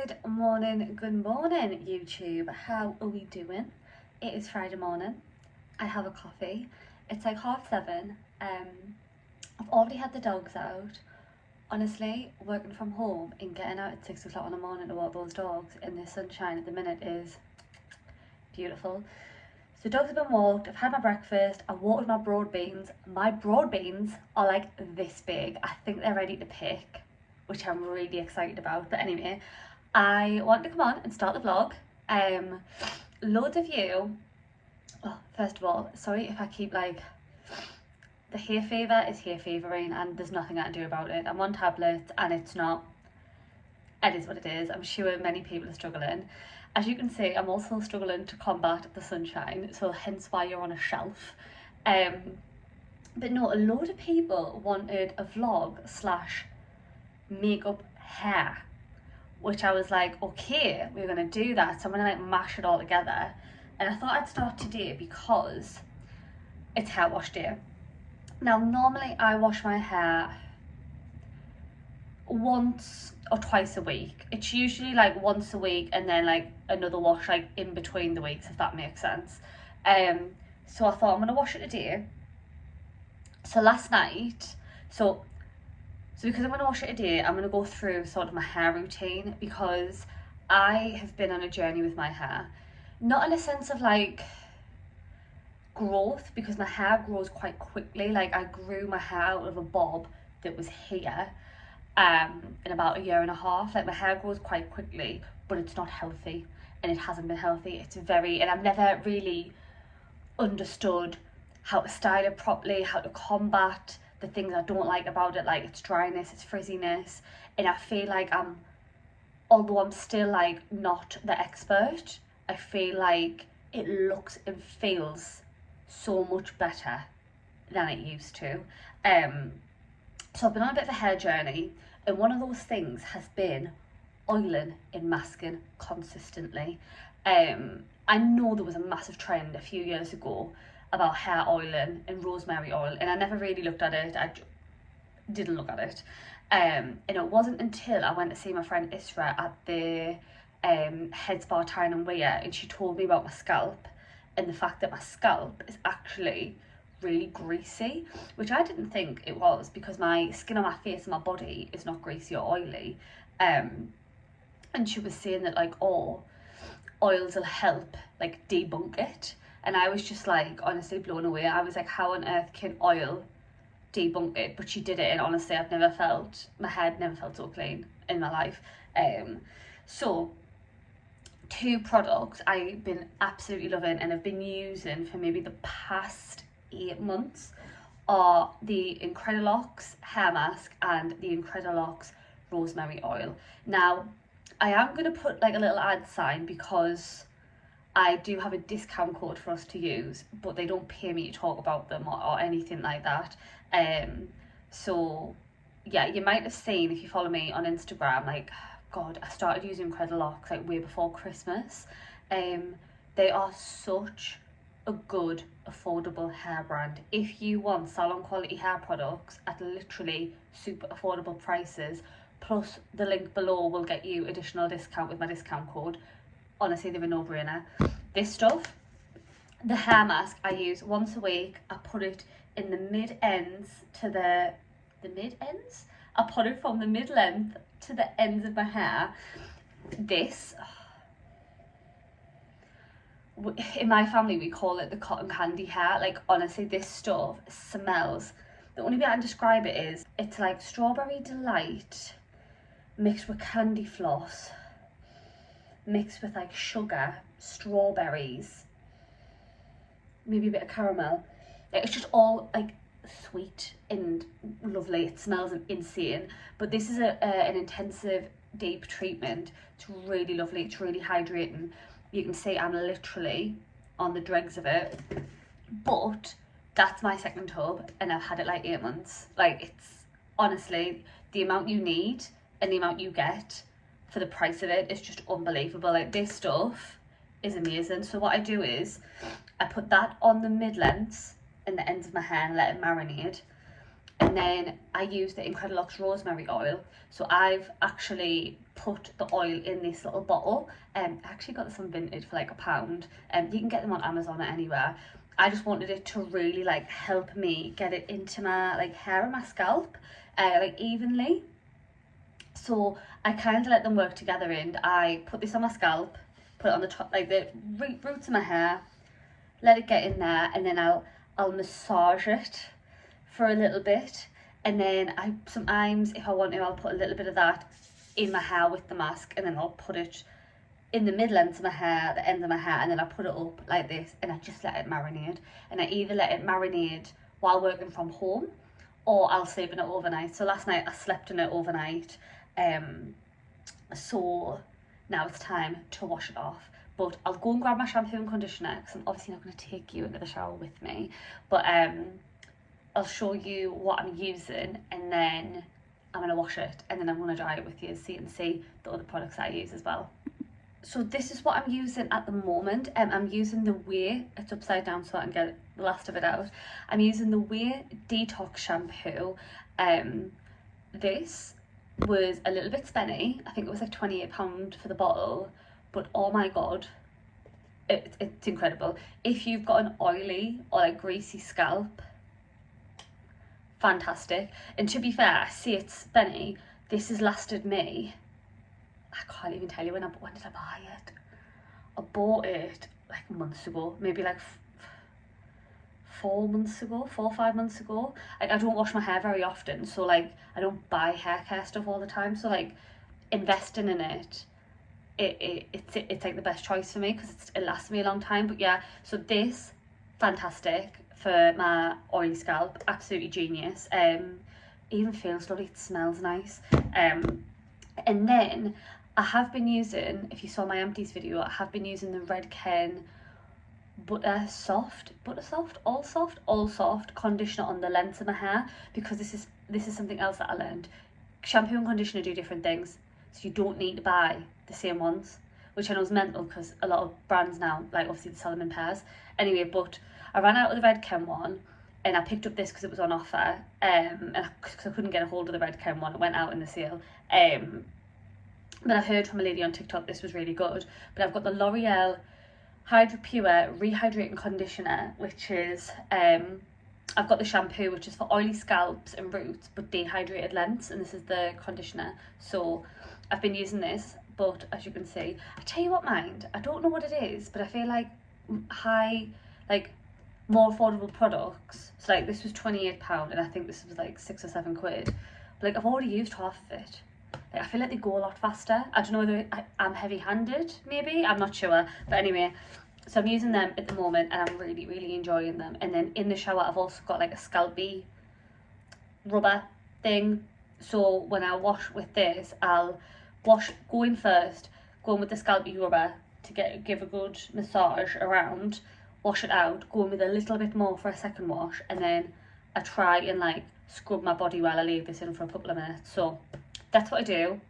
Good morning, YouTube. How are we doing? It is Friday morning. I have a coffee. It's like 7:30. I've already had the dogs out. Honestly, working from home and getting out at 6 o'clock in the morning to walk those dogs in the sunshine at the minute is beautiful. So dogs have been walked, I've had my breakfast, I watered my broad beans. My broad beans are like this big. I think they're ready to pick, which I'm really excited about. But anyway, I wanted to come on and start the vlog. Loads of you, first of all, sorry if I keep like, the hay fever is hay fevering and there's nothing I can do about it. I'm on tablets and it's not, it is what it is. I'm sure many people are struggling. As you can see, I'm also struggling to combat the sunshine, so hence why you're on a shelf. But no, a load of people wanted a vlog slash makeup hair, which I was like, okay, we're gonna do that. So I'm gonna like mash it all together. And I thought I'd start today because it's hair wash day. Now, normally I wash my hair once or twice a week. It's usually like once a week and then like another wash like in between the weeks, if that makes sense. So I thought I'm gonna wash it today. So last night, so because I'm gonna wash it today, I'm gonna go through sort of my hair routine because I have been on a journey with my hair. Not in a sense of like growth, because my hair grows quite quickly. Like I grew my hair out of a bob that was here in about a year and a half. Like my hair grows quite quickly, but it's not healthy, and it hasn't been healthy. It's very, and I've never really understood how to style it properly, how to combat the things I don't like about it, like its dryness, its frizziness. And I feel like although I'm still like not the expert, I feel like it looks and feels so much better than it used to. So I've been on a bit of a hair journey, and one of those things has been oiling and masking consistently. I know there was a massive trend a few years ago about hair oiling and rosemary oil, and I never really looked at it. I didn't look at it. And it wasn't until I went to see my friend Isra at the Head Spa Tyne and Wear, and she told me about my scalp and the fact that my scalp is actually really greasy, which I didn't think it was, because my skin on my face and my body is not greasy or oily. And she was saying that like, oh, oils will help like debunk it, and I was just like honestly blown away. I was like, how on earth can oil debunk it? But she did it, and honestly I've never felt, my head never felt so clean in my life. So two products I've been absolutely loving and have been using for maybe the past 8 months are the Incredilox hair mask and the Incredilox rosemary oil. Now I am going to put like a little ad sign because I do have a discount code for us to use, but they don't pay me to talk about them or anything like that. So yeah, you might have seen, if you follow me on Instagram, like, God, I started using Incredilox like way before Christmas. They are such a good, affordable hair brand. If you want salon quality hair products at literally super affordable prices, plus the link below will get you additional discount with my discount code. Honestly, they're a no-brainer. This stuff, the hair mask, I use once a week. I put it in the mid-ends to the mid-ends? I put it from the mid-length to the ends of my hair. This, in my family we call it the cotton candy hair. Like honestly, this stuff smells, the only way I can describe it is, it's like strawberry delight mixed with candy floss, mixed with like sugar, strawberries, maybe a bit of caramel. It's just all like sweet and lovely. It smells insane, but this is an intensive deep treatment. It's really lovely, it's really hydrating. You can see I'm literally on the dregs of it, but that's my second tub and I've had it like 8 months. Like, it's honestly, the amount you need and the amount you get for the price of it is just unbelievable. Like, this stuff is amazing. So what I do is I put that on the mid-lengths and the ends of my hair and let it marinate. And then I use the Incredilox rosemary oil. So I've actually put the oil in this little bottle. I actually got this on Vinted for like £1. You can get them on Amazon or anywhere. I just wanted it to really like help me get it into my like hair and my scalp like evenly. So I kind of let them work together, and I put this on my scalp, put it on the top, like the roots of my hair, let it get in there, and then I'll massage it for a little bit, and then I sometimes, if I want to, I'll put a little bit of that in my hair with the mask, and then I'll put it in the middle ends of my hair, the ends of my hair, and then I put it up like this, and I just let it marinate. And I either let it marinate while working from home, or I'll sleep in it overnight. So last night I slept in it overnight. So now it's time to wash it off. But I'll go and grab my shampoo and conditioner, because I'm obviously not going to take you into the shower with me. But I'll show you what I'm using, and then I'm going to wash it, and then I'm going to dry it with you so you can see the other products I use as well. So this is what I'm using at the moment. I'm using the Way, it's upside down so I can get the last of it out. I'm using the Way Detox Shampoo. This was a little bit spenny. I think it was like £28 for the bottle, but oh my god, it's incredible. If you've got an oily or like greasy scalp, fantastic. And to be fair, I see it's spenny. This has lasted me, I can't even tell you when did I buy it? I bought it like months ago, maybe like 4 months ago, 4 or 5 months ago. Like, I don't wash my hair very often, so like I don't buy hair care stuff all the time, so like investing in it, it's like the best choice for me, because it lasts me a long time. But yeah, so this, fantastic for my oily scalp, absolutely genius. Even feels lovely, it smells nice. And then I have been using, if you saw my empties video, I have been using the Red Ken all soft conditioner on the length of my hair, because this is something else that I learned. Shampoo and conditioner do different things, so you don't need to buy the same ones, which I know is mental, because a lot of brands now, like obviously they sell them in pairs. Anyway, but I ran out of the Red Ken one, and I picked up this because it was on offer, and because I couldn't get a hold of the Red Ken one, it went out in the sale. But I heard from a lady on TikTok this was really good. But I've got the L'Oreal Hydra Pure Rehydrating Conditioner, which is, I've got the shampoo, which is for oily scalps and roots, but dehydrated lengths, and this is the conditioner. So I've been using this, but as you can see, I tell you what, mind, I don't know what it is, but I feel like more affordable products. So like this was £28, and I think this was like 6 or 7 quid. But like I've already used half of it. Like, I feel like they go a lot faster. I don't know whether I'm heavy-handed, maybe, I'm not sure. But anyway, so I'm using them at the moment, and I'm really, really enjoying them. And then in the shower, I've also got like a scalpy rubber thing. So when I wash with this, I'll go in first, go in with the scalpy rubber to give a good massage around, wash it out, go in with a little bit more for a second wash, and then I try and like scrub my body while I leave this in for a couple of minutes. So that's what I do,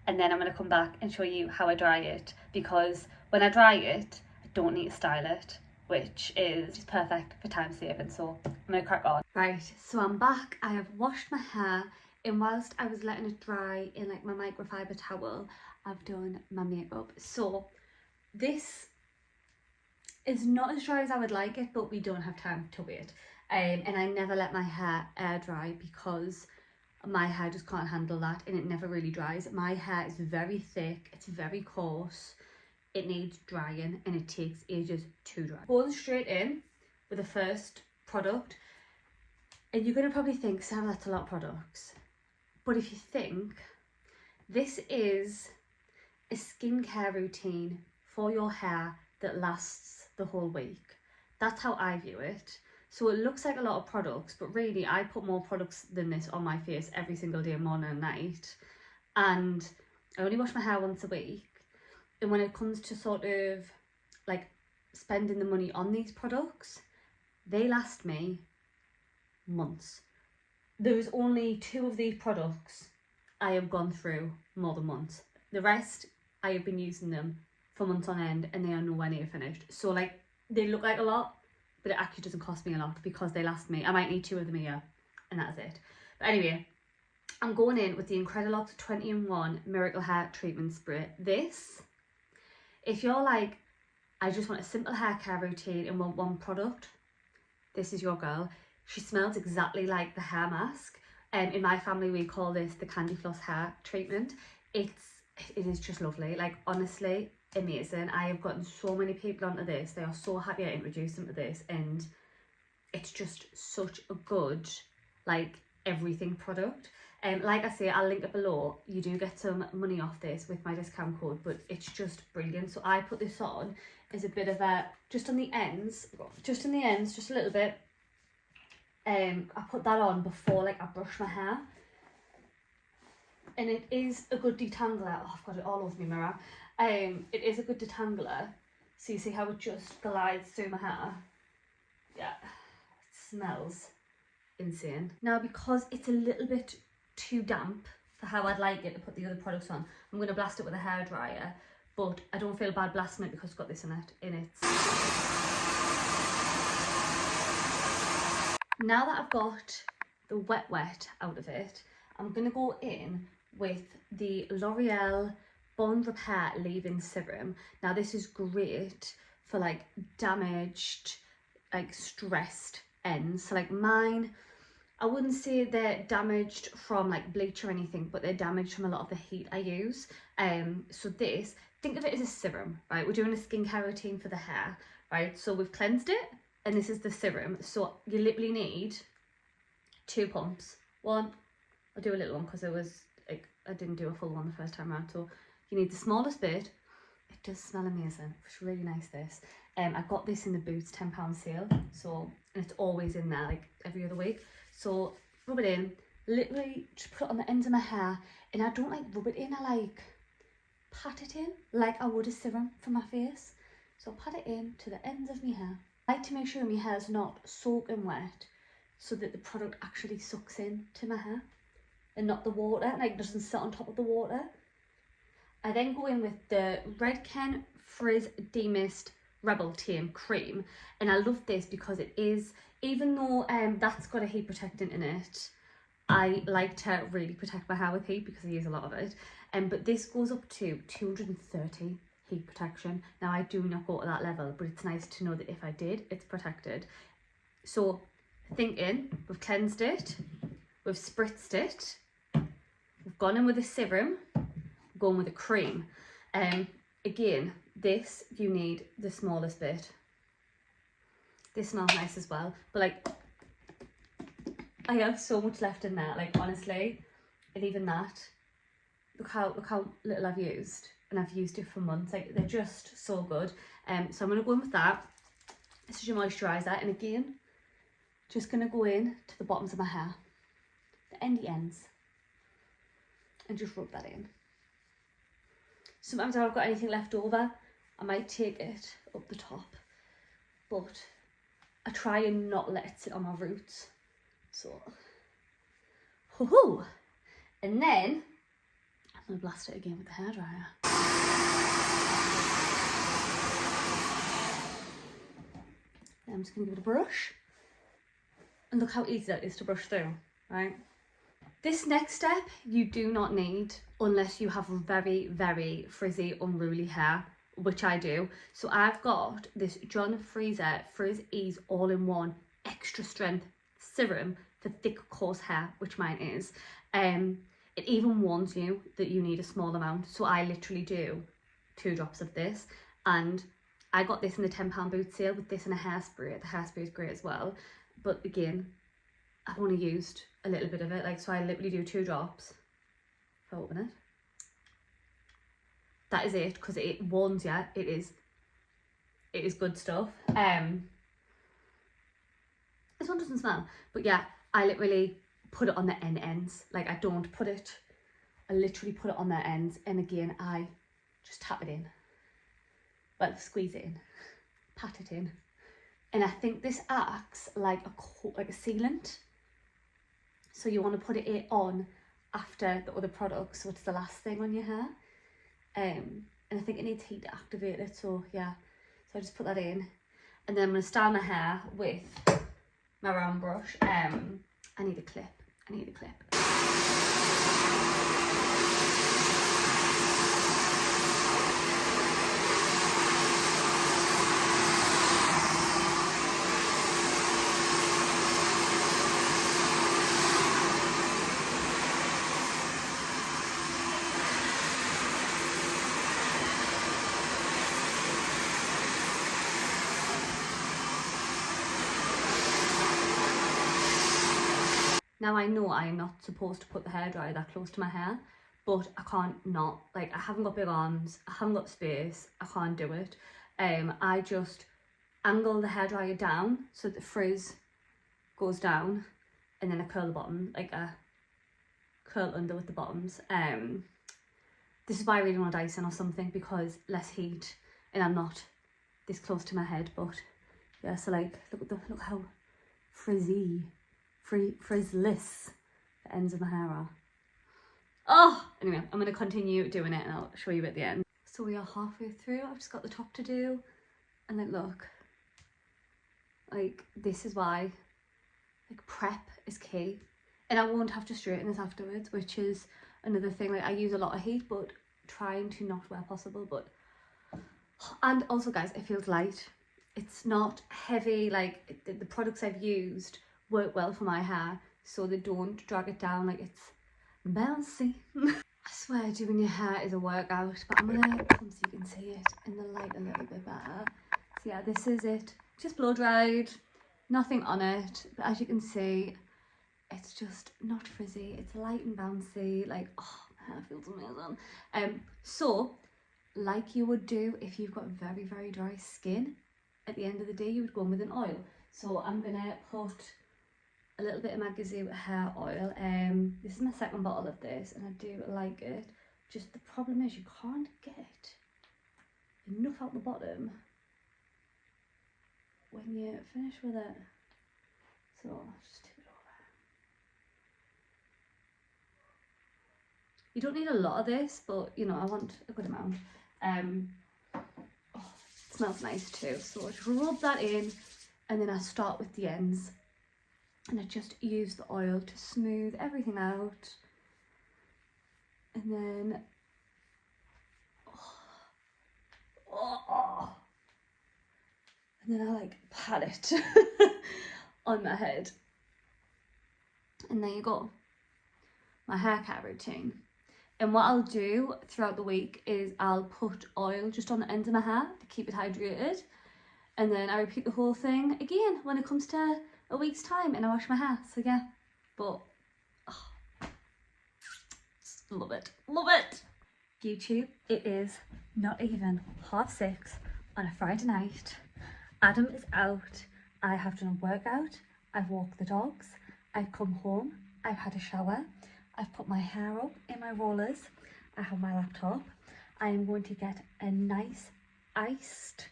and then I'm going to come back and show you how I dry it, because when I dry it, I don't need to style it, which is just perfect for time saving. So I'm going to crack on. Right, so I'm back. I have washed my hair, and whilst I was letting it dry in like my microfiber towel, I've done my makeup. So this is not as dry as I would like it, but we don't have time to wait. And I never let my hair air dry, because my hair just can't handle that, and it never really dries. My hair is very thick, it's very coarse, it needs drying, and it takes ages to dry. Going straight in with the first product, and you're going to probably think, Sarah, that's a lot of products. But if you think, this is a skincare routine for your hair that lasts the whole week. That's how I view it. So it looks like a lot of products, but really I put more products than this on my face every single day, morning and night. And I only wash my hair once a week. And when it comes to sort of like spending the money on these products, they last me months. There was only 2 of these products I have gone through more than once. The rest, I have been using them for months on end, and they are nowhere near finished. So like, they look like a lot, but it actually doesn't cost me a lot, because they last me. I might need 2 of them a year, and that's it. But anyway, I'm going in with the Incredilox 20-in-1 Miracle Hair Treatment Spray. This, if you're like, I just want a simple hair care routine and want one product, this is your girl. She smells exactly like the hair mask. In my family, we call this the Candy Floss Hair Treatment. It is just lovely. Like, honestly, amazing. I have gotten so many people onto this. They are so happy I introduced them to this, and it's just such a good, like, everything product. Like I say, I'll link it below. You do get some money off this with my discount code, but it's just brilliant. So I put this on as a bit of a, just on the ends, just a little bit. I put that on before, like, I brush my hair. And it is a good detangler. Oh, I've got it all over my mirror. It is a good detangler. So you see how it just glides through my hair? Yeah, it smells insane. Now, because it's a little bit too damp for how I'd like it to put the other products on, I'm going to blast it with a hairdryer, but I don't feel bad blasting it because it's got this in it. Now that I've got the wet out of it, I'm going to go in with the L'Oreal Bond Repair Leave-In Serum. Now this is great for like damaged, like stressed ends. So like mine, I wouldn't say they're damaged from like bleach or anything, but they're damaged from a lot of the heat I use. So this, think of it as a serum, right? We're doing a skincare routine for the hair, right? So we've cleansed it, and this is the serum. So you literally need 2 pumps. One, I'll do a little one because it was like, I didn't do a full one the first time around. So you need the smallest bit. It does smell amazing. It's really nice, this. I got this in the Boots £10 sale. So, and it's always in there like every other week. So rub it in, literally just put it on the ends of my hair. And I don't like rub it in, I like pat it in like I would a serum for my face. So pat it in to the ends of my hair. I like to make sure my hair's not soaking wet so that the product actually sucks in to my hair and not the water, like doesn't sit on top of the water. I then go in with the Redken Frizz Demist Rebel Tame Cream, and I love this because it is, even though that's got a heat protectant in it, I like to really protect my hair with heat because I use a lot of it. But this goes up to 230 heat protection. Now I do not go to that level, but it's nice to know that if I did, it's protected. So thinking, we've cleansed it, we've spritzed it, we've gone in with a serum, going with a cream. Again, this, you need the smallest bit. This smells nice as well, but like, I have so much left in there, like honestly, and even that, look how little I've used, and I've used it for months. Like, they're just so good. So I'm going to go in with that. This is your moisturiser, and again, just going to go in to the bottoms of my hair, the endy ends, and just rub that in. Sometimes if I've got anything left over, I might take it up the top, but I try and not let it sit on my roots. So, hoo-hoo! And then I'm going to blast it again with the hairdryer. I'm just going to give it a brush. And look how easy that is to brush through, right? This next step you do not need unless you have very, very frizzy, unruly hair, which I do. So I've got this John Fraser Frizz Ease All-in-One Extra Strength Serum for thick, coarse hair, which mine is. It even warns you that you need a small amount. So I literally do 2 drops of this. And I got this in the £10 boot sale with this and a hairspray. The hairspray is great as well. But again, I've only used a little bit of it, like, so I literally do 2 drops. If I open it, that is it, because it warns you. It is good stuff. This one doesn't smell, but yeah, I literally put it on the ends. Like, I don't put it, I literally put it on their ends, and again, I just tap it in. Well, squeeze it in, pat it in. And I think this acts like a sealant. So you want to put it on after the other products, so it's the last thing on your hair. And I think it needs heat to activate it, so yeah. So I just put that in. And then I'm going to style my hair with my round brush. And I need a clip. I need a clip. Now I know I am not supposed to put the hairdryer that close to my hair, but I can't not. Like, I haven't got big arms, I haven't got space, I can't do it. I just angle the hairdryer down so that the frizz goes down, and then I curl the bottom, like a curl under with the bottoms. This is why I really want a Dyson or something, because less heat, and I'm not this close to my head. But yeah, so like, look how frizzy. Frizzless the ends of my hair are. Oh, anyway, I'm going to continue doing it and I'll show you at the end. So we are halfway through. I've just got the top to do, and like, look, like, this is why like prep is key, and I won't have to straighten this afterwards, which is another thing. Like, I use a lot of heat, but trying to not where possible. But, and also guys, it feels light, it's not heavy. Like, the products I've used work well for my hair, so they don't drag it down. Like, it's bouncy. I swear doing your hair is a workout, but I'm gonna come so you can see it in the light a little bit better. So yeah, this is it, just blow dried, nothing on it, but as you can see, it's just not frizzy, it's light and bouncy. Like, oh, my hair feels amazing. So like you would do if you've got very, very dry skin, at the end of the day you would go in with an oil. So I'm gonna put a little bit of my Gazoo hair oil. This is my second bottle of this, and I do like it. Just the problem is you can't get enough out the bottom when you finish with it. So I'll just tip it over. You don't need a lot of this, but you know, I want a good amount. Oh, it smells nice too. So I just rub that in, and then I start with the ends. And I just use the oil to smooth everything out, and then and then I like pat it on my head, and there you go, my hair care routine. And what I'll do throughout the week is I'll put oil just on the ends of my hair to keep it hydrated, and then I repeat the whole thing again when it comes to a week's time and I wash my hair. So yeah, but oh, love it, love it. YouTube, it is not even 6:30 on a Friday night. Adam is out, I have done a workout, I've walked the dogs, I've come home, I've had a shower, I've put my hair up in my rollers, I have my laptop. I am going to get a nice iced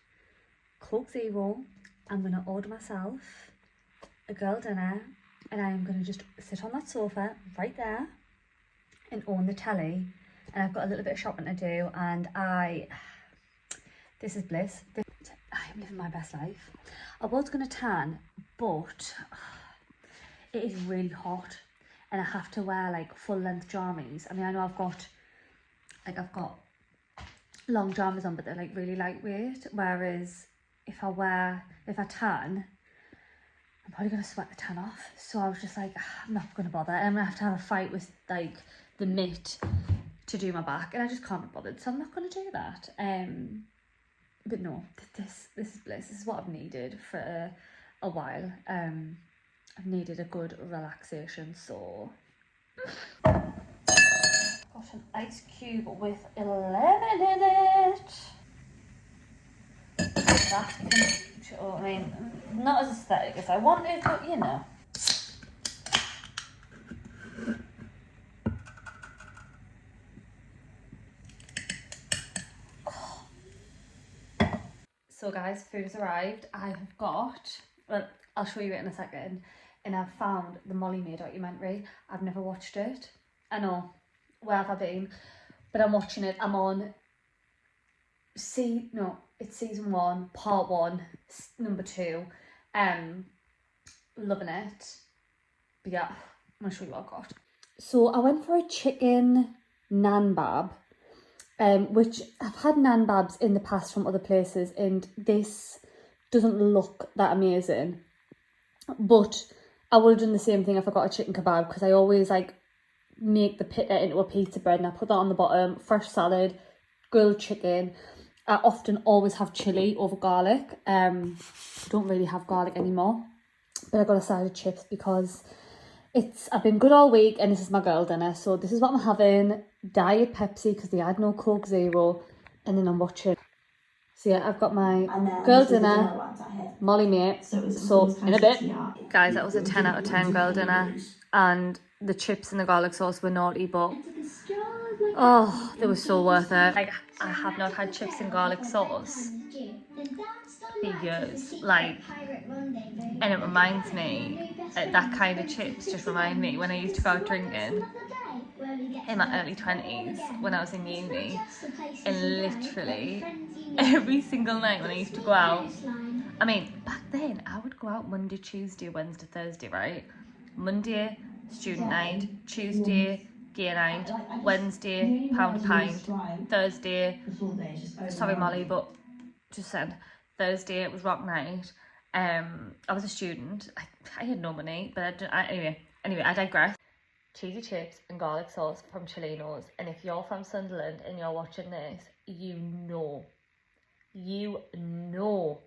Coke Zero. I'm going to order myself a girl dinner, and I am going to just sit on that sofa right there and on the telly, and I've got a little bit of shopping to do, and this is bliss. I'm living my best life. I was going to tan, but it is really hot and I have to wear like full length jammies. I mean, I know I've got long jammies on, but they're like really lightweight, whereas if I tan, I'm probably going to sweat the tan off. So I was just like, I'm not going to bother. And I'm going to have a fight with like the mitt to do my back, and I just can't be bothered. So I'm not going to do that. But no, this is bliss. This is what I've needed for a while. I've needed a good relaxation. So got an ice cube with a lemon in it. That can, I mean, not as aesthetic as I wanted, but you know. So guys, food has arrived. I have got, well, I'll show you it in a second, and I've found the Molly Mae documentary. I've never watched it. I know, where have I been? But I'm watching it. I'm on it's season 1, part 1, number 2. Loving it. But yeah, I'm gonna show you what I got. So I went for a chicken naan bab, which I've had naan babs in the past from other places, and this doesn't look that amazing. But I would have done the same thing if I got a chicken kebab, because I always like make the pita into a pizza bread and I put that on the bottom, fresh salad, grilled chicken. I often always have chilli over garlic. Don't really have garlic anymore, but I got a side of chips because I've been good all week and this is my girl dinner. So this is what I'm having: Diet Pepsi because they had no Coke Zero, and then I'm watching. So yeah, I've got my girl dinner, Molly Mae. So in a bit. Guys, that was a 10 out of 10 girl dinner, and the chips and the garlic sauce were naughty, but oh, they were so worth it. Like, I have not had chips and garlic sauce for years, like, and it reminds me, that kind of chips just remind me when I used to go out drinking in my early 20s when I was in uni, and literally every single night when I used to go out, I mean, back then I would go out Monday, Tuesday, Wednesday, Thursday, right? Monday, student night. Tuesday, gay night. Wednesday, pound a pint. Thursday, sorry Molly, but just said, Thursday it was rock night. I was a student. I had no money, but anyway, I digress. Cheesy chips and garlic sauce from Chilinos, and if you're from Sunderland and you're watching this, you know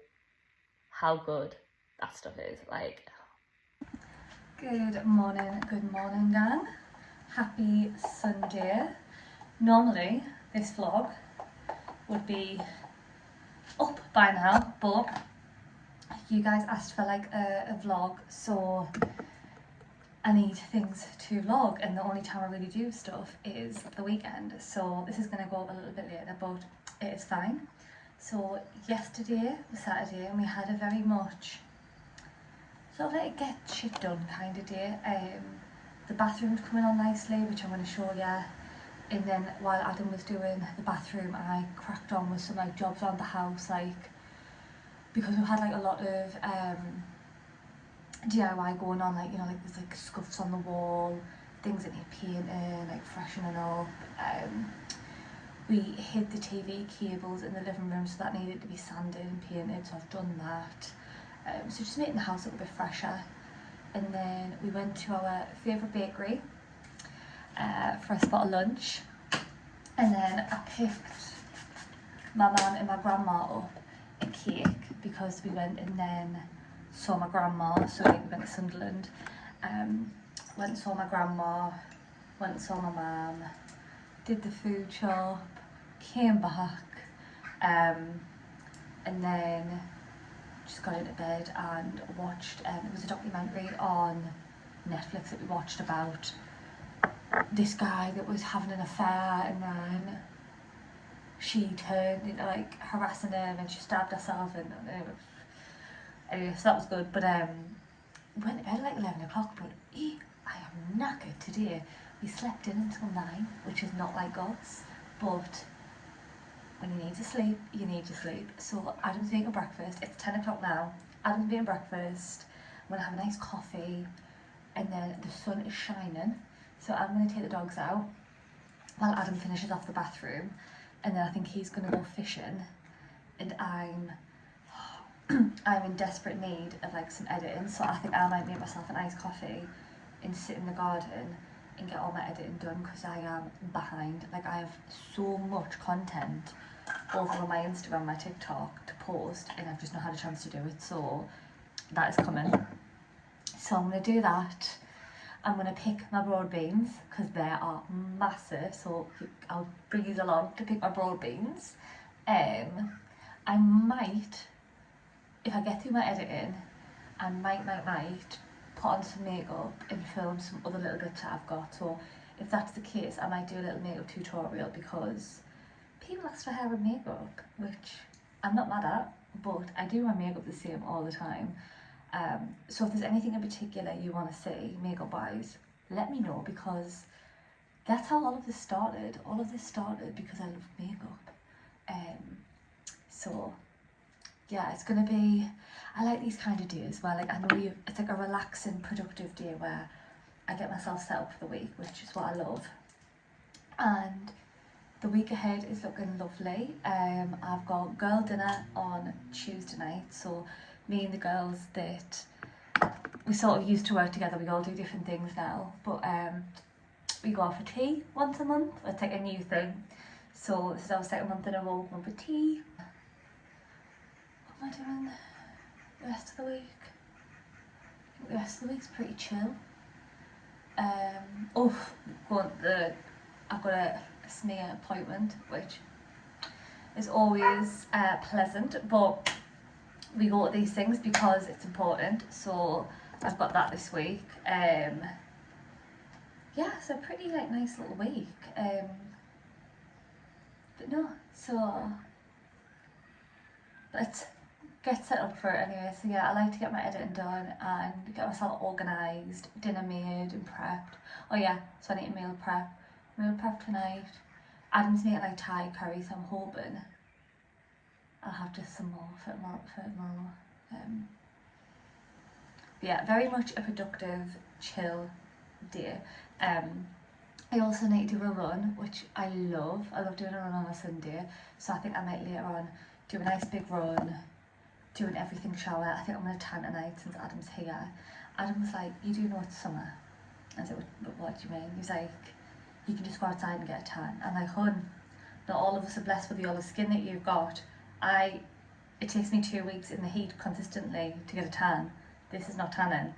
how good that stuff is. Like, good morning gang, happy Sunday. Normally this vlog would be up by now, but you guys asked for like a vlog, so I need things to vlog, and the only time I really do stuff is the weekend. So this is going to go a little bit later, but it is fine. So yesterday was Saturday and we had a very much sort of like get shit done kind of day. The bathroom's coming on nicely, which I'm going to show you. And then while Adam was doing the bathroom, I cracked on with some like jobs around the house, like, because we've had like a lot of DIY going on, like, you know, like there's like scuffs on the wall, things that need painting, like freshening up. We hid the TV cables in the living room, so that needed to be sanded and painted, so I've done that. So just making the house a little bit fresher. And then we went to our favourite bakery for a spot of lunch. And then I picked my mum and my grandma up a cake because we went and then saw my grandma, so we went to Sunderland. Went and saw my grandma, went and saw my mum, did the food shop, came back, and then just got into bed and watched, it was a documentary on Netflix that we watched about this guy that was having an affair, and then she turned into like harassing him and she stabbed herself, and anyway, so that was good. But we went to bed at like 11 o'clock, but I am knackered today. We slept in until 9, which is not like us, but when you need to sleep, you need to sleep. So Adam's making breakfast. It's 10 o'clock now. Adam's making breakfast. I'm gonna have a nice coffee, and then the sun is shining, so I'm gonna take the dogs out while Adam finishes off the bathroom, and then I think he's gonna go fishing, and I'm in desperate need of like some editing, so I think I might make myself an iced coffee and sit in the garden and get all my editing done, because I am behind. Like, I have so much content over on my Instagram, my TikTok to post, and I've just not had a chance to do it, so that is coming. So I'm going to do that. I'm going to pick my broad beans because they are massive, so I'll bring you along to pick my broad beans. I might, if I get through my editing, I might put on some makeup and film some other little bits that I've got. So if that's the case, I might do a little makeup tutorial, because people ask for hair and makeup, which I'm not mad at, but I do my makeup the same all the time. So if there's anything in particular you want to see makeup wise, let me know, because that's how all of this started. All of this started because I love makeup. So yeah, it's gonna be, I like these kind of days where, like, I know it's like a relaxing, productive day where I get myself set up for the week, which is what I love. And the week ahead is looking lovely. I've got girl dinner on Tuesday night, so me and the girls that we sort of used to work together, we all do different things now, but we go out for tea once a month. It's like a new thing. So this is our second month in a row going for tea. What am I doing the rest of the week? I think the rest of the week's pretty chill. I've got a smear appointment, which is always pleasant, but we go to these things because it's important, so I've got that this week. Yeah, so pretty like nice little week. But no, so let's get set up for it anyway. So yeah, I like to get my editing done and get myself organised, dinner made and prepped. Oh yeah, so I need to meal prep tonight. Adam's making like Thai curry, so I'm hoping I'll have just some more for tomorrow. Yeah, very much a productive, chill day. I also need to do a run, which I love. I love doing a run on a Sunday, so I think I might later on do a nice big run, do an everything shower. I think I'm going to tan tonight since Adam's here. Adam was like, you do know it's summer. I said, what do you mean? He was like, you can just go outside and get a tan. I'm like, hun, not all of us are blessed with the olive skin that you've got. It takes me 2 weeks in the heat consistently to get a tan. This is not tanning.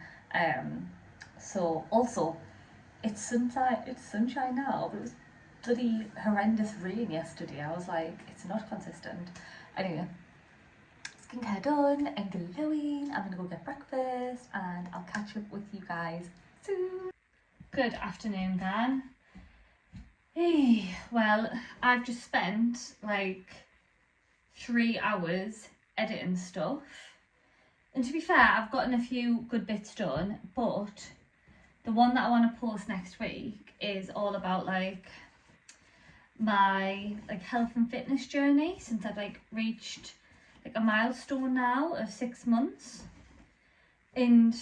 So also, it's sunshine now, but it was bloody horrendous rain yesterday. I was like, it's not consistent. Anyway, skincare done and glowing. I'm gonna go get breakfast and I'll catch up with you guys soon. Good afternoon then. Hey, well, I've just spent like 3 hours editing stuff. And to be fair, I've gotten a few good bits done, but the one that I want to post next week is all about like my like health and fitness journey since I've like reached like a milestone now of 6 months. And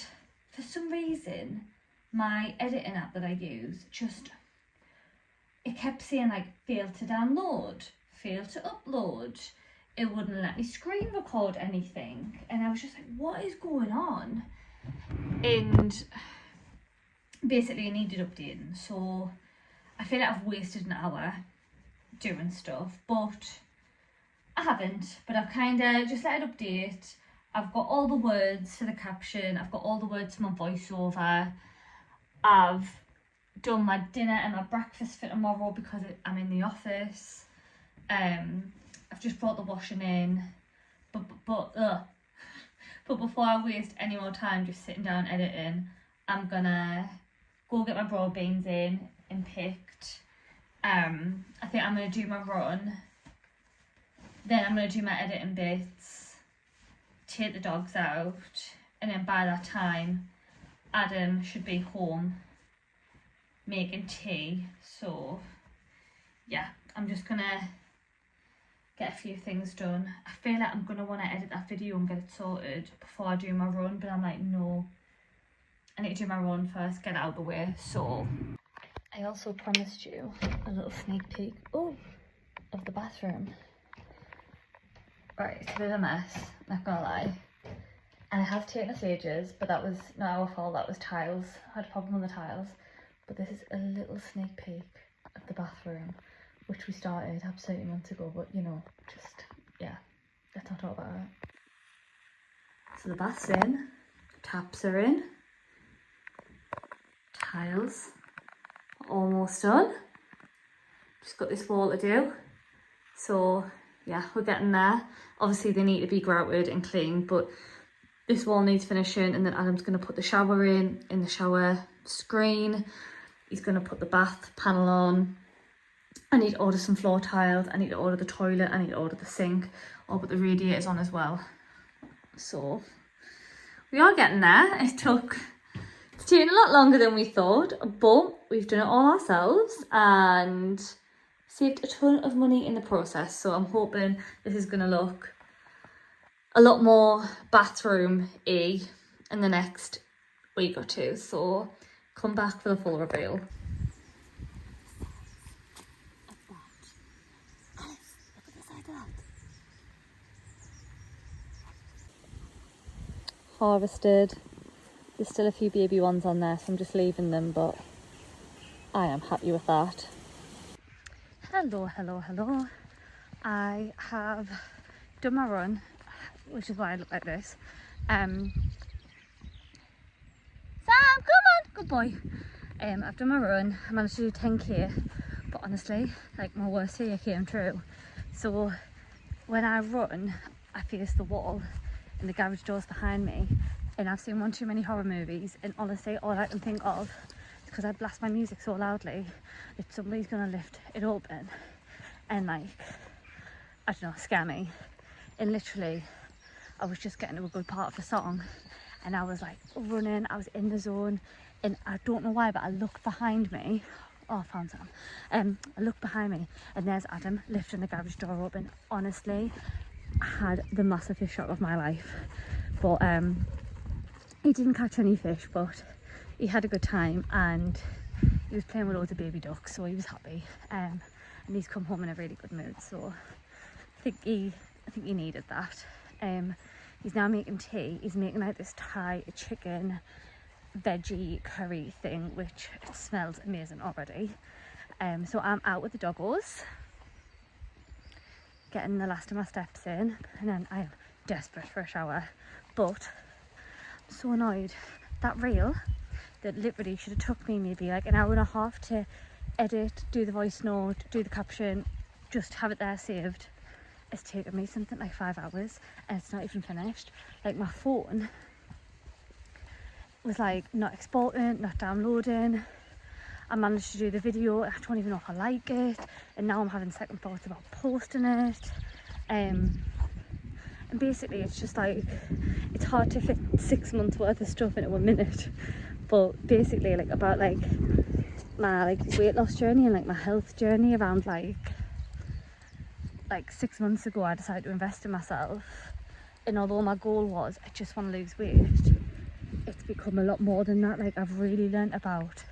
for some reason, my editing app that I use it kept saying like fail to download, fail to upload. It wouldn't let me screen record anything, and I was just like, what is going on? And basically it needed updating, so I feel like I've wasted an hour doing stuff, but I haven't. But I've kind of just let it update. I've got all the words for the caption, I've got all the words for my voiceover, I've done my dinner and my breakfast for tomorrow because I'm in the office. I've just brought the washing in, but before I waste any more time just sitting down editing, I'm gonna go get my broad beans in and picked. I think I'm gonna do my run, then I'm gonna do my editing bits, take the dogs out, and then by that time Adam should be home making tea. So yeah, I'm just gonna get a few things done. I feel like I'm gonna want to edit that video and get it sorted before I do my run, but I'm like, no, I need to do my run first, get it out of the way. So I also promised you a little sneak peek of the bathroom. Right, it's a bit of a mess, not gonna lie, and it has taken us ages, but that was not our fault. That was tiles. I had a problem with the tiles. But this is a little sneak peek of the bathroom, which we started absolutely months ago, but you know, just, yeah, let's not talk about it. So the bath's in, taps are in, tiles are almost done. Just got this wall to do. So yeah, we're getting there. Obviously they need to be grouted and cleaned, but this wall needs finishing, and then Adam's going to put the shower in the shower screen. He's going to put the bath panel on. I need to order some floor tiles. I need to order the toilet. I need to order the sink. I'll put the radiators on as well. So we are getting there. It's taken a lot longer than we thought, but we've done it all ourselves and saved a ton of money in the process. So I'm hoping this is going to look a lot more bathroom-y in the next week or two. So Come back for the full reveal. Harvested. There's still a few baby ones on there, so I'm just leaving them, but I am happy with that. Hello, hello, hello. I have done my run, which is why I look like this. Sam, come on, good boy. I've done my run. I managed to do 10k, but honestly, like, my worst year came true. So when I run, I face the wall and the garage door's behind me, and I've seen one too many horror movies, and honestly all I can think of is, because I blast my music so loudly, that somebody's gonna lift it open and, like, I don't know, scare me. And literally I was just getting to a good part of the song and I was like running, I was in the zone, and I don't know why, but I looked behind me. Oh, I found some. I looked behind me and there's Adam lifting the garage door open. Honestly, I had the massivest shock of my life. But he didn't catch any fish, but he had a good time and he was playing with loads of baby ducks, so he was happy. And he's come home in a really good mood, so I think he needed that. He's now making tea. He's making like this Thai chicken veggie curry thing, which it smells amazing already. So I'm out with the doggos, getting the last of my steps in, and then I'm desperate for a shower. But I'm so annoyed. That reel that literally should have took me maybe like an hour and a half to edit, do the voice note, do the caption, just have it there saved, it's taken me something like 5 hours and it's not even finished. Like, my phone was like not exporting, not downloading. I managed to do the video, I don't even know if I like it, and now I'm having second thoughts about posting it. And basically it's just like, it's hard to fit 6 months worth of stuff into a minute. But basically, like, about like my like weight loss journey and like my health journey, around like 6 months ago I decided to invest in myself, and although my goal was I just want to lose weight, it's become a lot more than that. Like, I've really learnt about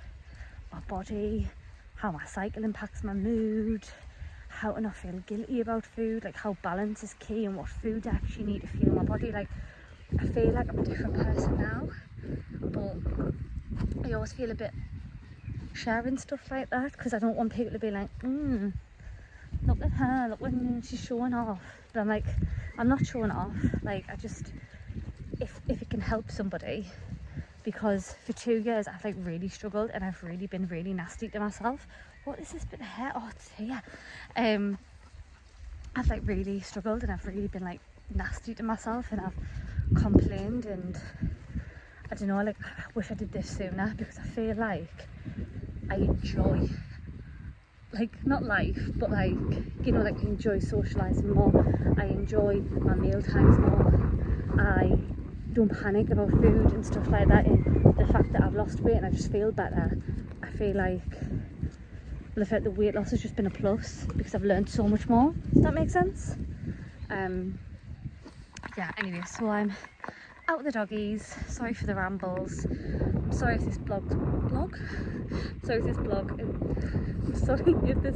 my body, how my cycle impacts my mood, how to not feel guilty about food, like how balance is key and what food I actually need to feel my body. Like, I feel like I'm a different person now, but I always feel a bit sharing stuff like that because I don't want people to be like, look at her, look when she's showing off. But I'm like, I'm not showing off. Like, I just, if it can help somebody, because for 2 years I've like really struggled and I've really been really nasty to myself. What is this bit of hair? Oh, it's here. I've like really struggled and I've really been like nasty to myself, and I've complained, and I don't know, like, I wish I did this sooner, because I feel like I enjoy, like, not life, but like, you know, like, I enjoy socialising more, I enjoy my meal times more, I don't panic about food and stuff like that. And the fact that I've lost weight and I just feel better, I feel like, well, the fact that weight loss has just been a plus because I've learned so much more. Does that make sense? Yeah, anyway, so I'm out with the doggies. Sorry for the rambles. Sorry if this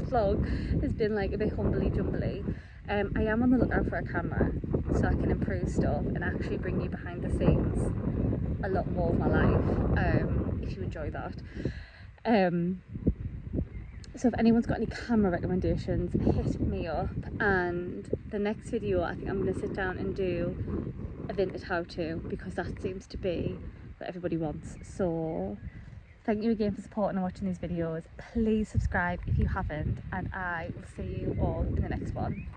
vlog has been like a bit humbly jumbly. I am on the lookout for a camera so I can improve stuff and actually bring you behind the scenes a lot more of my life, if you enjoy that. So if anyone's got any camera recommendations, hit me up, and the next video I think I'm going to sit down and do a vintage how-to, because that seems to be what everybody wants. So thank you again for supporting and watching these videos. Please subscribe if you haven't, and I will see you all in the next one.